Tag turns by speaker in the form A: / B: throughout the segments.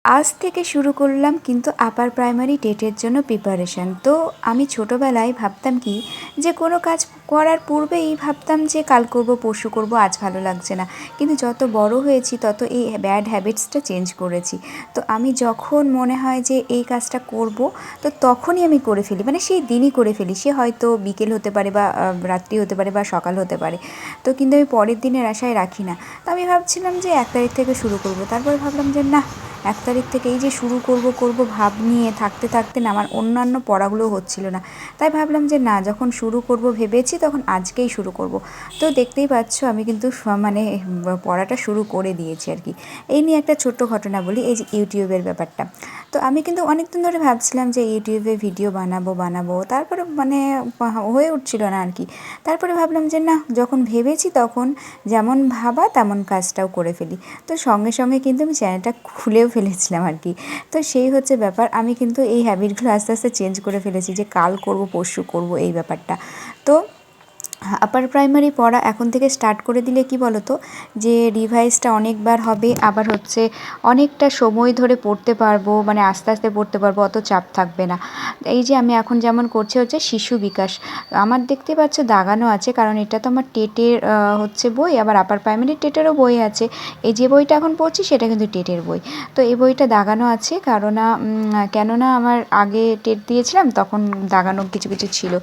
A: আজ থেকে শুরু করলাম কিন্তু আপার প্রাইমারি টেটের জন্য প্রিপারেশান। তো আমি ছোটোবেলায় ভাবতাম কি যে কোনো কাজ করার পূর্বেই ভাবতাম যে কাল করব, পরশু করব, আজ ভালো লাগছে না। কিন্তু যত বড় হয়েছি তত এই ব্যাড হ্যাবিটসটা চেঞ্জ করেছি। তো আমি যখন মনে হয় যে এই কাজটা করব, তো তখনই আমি করে ফেলি, মানে সেই দিনই করে ফেলি। সে হয়তো বিকেল হতে পারে বা রাত্রি হতে পারে বা সকাল হতে পারে। তো কিন্তু আমি পরের দিনের আশায় রাখি না। তো আমি ভাবছিলাম যে 1 তারিখ থেকে শুরু করব। তারপরে ভাবলাম যে না, 1 তারিখ থেকে এই যে শুরু করব ভাব নিয়ে থাকতে থাকতে না আমার অন্যান্য পড়াগুলো হচ্ছিল না। তাই ভাবলাম যে না, যখন শুরু করব ভেবেছি তখন আজকেই শুরু করব। তো দেখতেই পাচ্ছ আমি কিন্তু মানে পড়াটা শুরু করে দিয়েছি আর কি। এই নিয়ে একটা ছোট্ট ঘটনা বলি, এই যে ইউটিউবের ব্যাপারটা। তো আমি কিন্তু অনেক দিন ধরে ভাবছিলাম যে ইউটিউবে ভিডিও বানাবো, তারপরে মানে হয়ে উঠছিল না আর কি। তারপরে ভাবলাম যে না, যখন ভেবেছি তখন যেমন ভাবা তেমন কাজটাও করে ফেলি। তো সঙ্গে সঙ্গে কিন্তু আমি চ্যানেলটা খুলেও ফেলেছিলাম আর কি। তো সেই হচ্ছে ব্যাপার, আমি কিন্তু এই হ্যাবিটগুলো আস্তে আস্তে চেঞ্জ করে ফেলেছি যে কাল করব, পরশু করব, এই ব্যাপারটা। তো আপার প্রাইমারি পড়া এখন থেকে স্টার্ট করে দিলে কি বলো তো, যে রিভাইজটা অনেকবার হবে, আবার হচ্ছে অনেকটা সময় ধরে পড়তে পারবো, মানে আস্তে আস্তে পড়তে পারবো, অত চাপ থাকবে না। এই যে আমি এখন যেমন করছি হচ্ছে শিশু বিকাশ, আমার দেখতে পাচ্ছ দাগানো আছে, কারণ এটা তো আমার টেটের হচ্ছে বই, আবার আপার প্রাইমারি টেটেরও বই আছে। এই যে বইটা এখন পড়ছি সেটা কিন্তু টেটের বই। তো এই বইটা দাগানো আছে, কেননা আমার আগে টেট দিয়েছিলাম তখন দাগানো কিছু কিছু ছিল।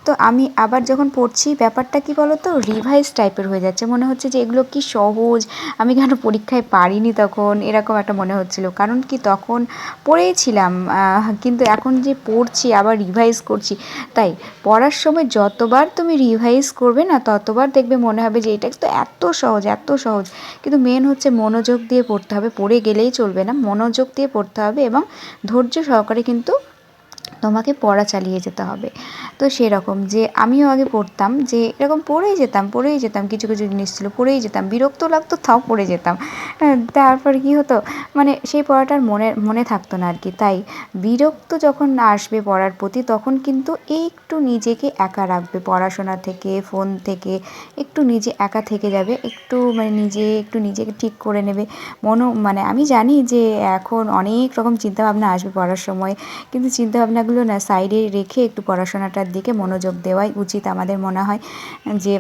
A: তো আমি আবার যখন পড়ছি, ব্যাপারটা কি বলো তো, রিভাইজ টাইপের হয়ে যাচ্ছে, মনে হচ্ছে যে এগুলো কি সহজ, আমি কেন পরীক্ষায় পারিনি তখন, এরকম একটা মনে হচ্ছিল। কারণ কি তখন পড়েইছিলাম, কিন্তু এখন যে পড়ছি আবার রিভাইজ করছি। তাই পড়ার সময় যতবার তুমি রিভাইজ করবে না, ততবার দেখবে মনে হবে যে এটা তো এত সহজ, এত সহজ। কিন্তু মেন হচ্ছে মনোযোগ দিয়ে পড়তে হবে, পড়ে গেলেই চলবে না, মনোযোগ দিয়ে পড়তে হবে এবং ধৈর্য সহকারে কিন্তু তোমাকে পড়া চালিয়ে যেতে হবে। তো সেরকম যে আমিও আগে পড়তাম, যে এরকম পড়েই যেতাম, কিছু কিছু জিনিস ছিল পড়েই যেতাম, বিরক্ত লাগতো তাও পড়ে যেতাম। তারপর কি হতো, মানে সেই পড়াটার মনে মনে থাকতো না আর কি। তাই বিরক্ত যখন আসবে পড়ার প্রতি, তখন কিন্তু একটু নিজেকে একা রাখবে, পড়াশোনা থেকে, ফোন থেকে একটু নিজে একা থেকে যাবে, একটু মানে একটু নিজেকে ঠিক করে নেবে। মানে আমি জানি যে এখন অনেক রকম চিন্তাভাবনা আসবে পড়ার সময়, কিন্তু চিন্তাভাবনাগুলো না সাইডে রেখে একটু পড়াশোনাটার দিকে মনোযোগ দেওয়াই উচিত আমাদের মনে হয়। যে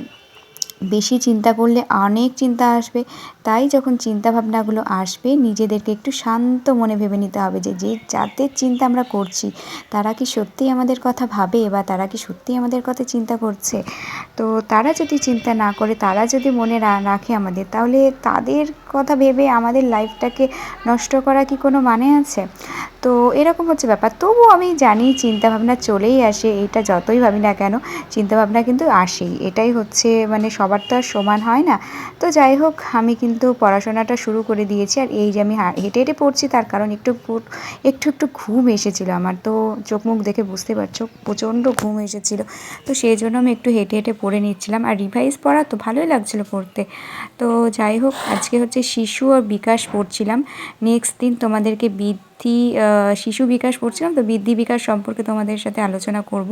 A: বেশি চিন্তা করলে অনেক চিন্তা আসবে। তাই যখন চিন্তাভাবনাগুলো আসবে, নিজেদেরকে একটু শান্ত মনে ভেবে নিতে হবে যে যাদের চিন্তা আমরা করছি তারা কি সত্যিই আমাদের কথা ভাবে, বা তারা কি সত্যিই আমাদের কথা চিন্তা করছে। তো তারা যদি চিন্তা না করে, তারা যদি মনে রাখে আমাদের, তাহলে তাদের কথা ভেবে আমাদের লাইফটাকে নষ্ট করা কি কোনো মানে আছে? তো এরকম হচ্ছে ব্যাপার। তবুও আমি জানি চিন্তাভাবনা চলেই আসে, এটা যতই ভাবি না কেন চিন্তাভাবনা কিন্তু আসেই। এটাই হচ্ছে, মানে সবার তো আর সমান হয় না। তো যাই হোক, আমি কিন্তু পড়াশোনাটা শুরু করে দিয়েছি। আর এই যে আমি হেঁটে হেঁটে পড়ছি, তার কারণ একটু একটু ঘুম এসেছিলো আমার। তো চোখ মুখ দেখে বুঝতে পারছো প্রচণ্ড ঘুম এসেছিলো। তো সেই জন্য আমি একটু হেঁটে হেঁটে পড়ে নিচ্ছিলাম, আর রিভাইজ পড়া তো ভালোই লাগছিলো পড়তে। তো যাই হোক, আজকে হচ্ছে শিশু ও বিকাশ পড়ছিলাম। নেক্সট দিন তোমাদেরকে শিশু বিকাশ পড়ছিলাম, তো বৃদ্ধি বিকাশ সম্পর্কে তোমাদের সাথে আলোচনা করব।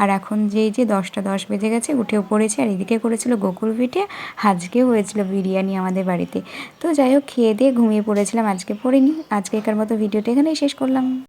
A: আর এখন যে 10টা 10 বেজে গেছে, উঠেও পড়েছি। আর এদিকে করেছিল গোকুল পিঠে, আজকেও হয়েছিল বিরিয়ানি আমাদের বাড়িতে। তো যাই হোক, খেয়ে দিয়ে ঘুমিয়ে পড়েছিলাম, আজকে পড়িনি। আজকেকার মতো ভিডিওটা এখানেই শেষ করলাম।